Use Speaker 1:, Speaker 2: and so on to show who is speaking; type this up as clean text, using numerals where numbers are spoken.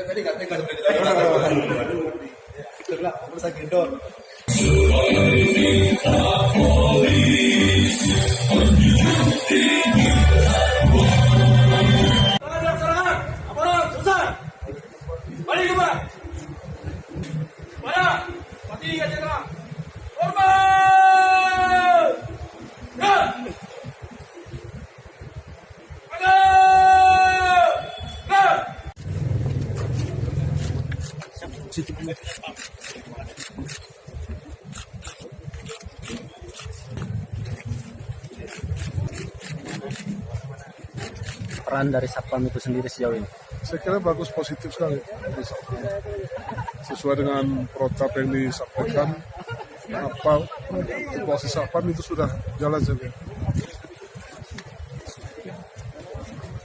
Speaker 1: Tadi nggak tegas itulah saya gendor.
Speaker 2: Peran dari Satpam itu sendiri sejauh ini?
Speaker 3: Saya kira bagus, positif sekali. Sesuai dengan protap yang disampaikan, apa situasi Satpam itu sudah jalan saja.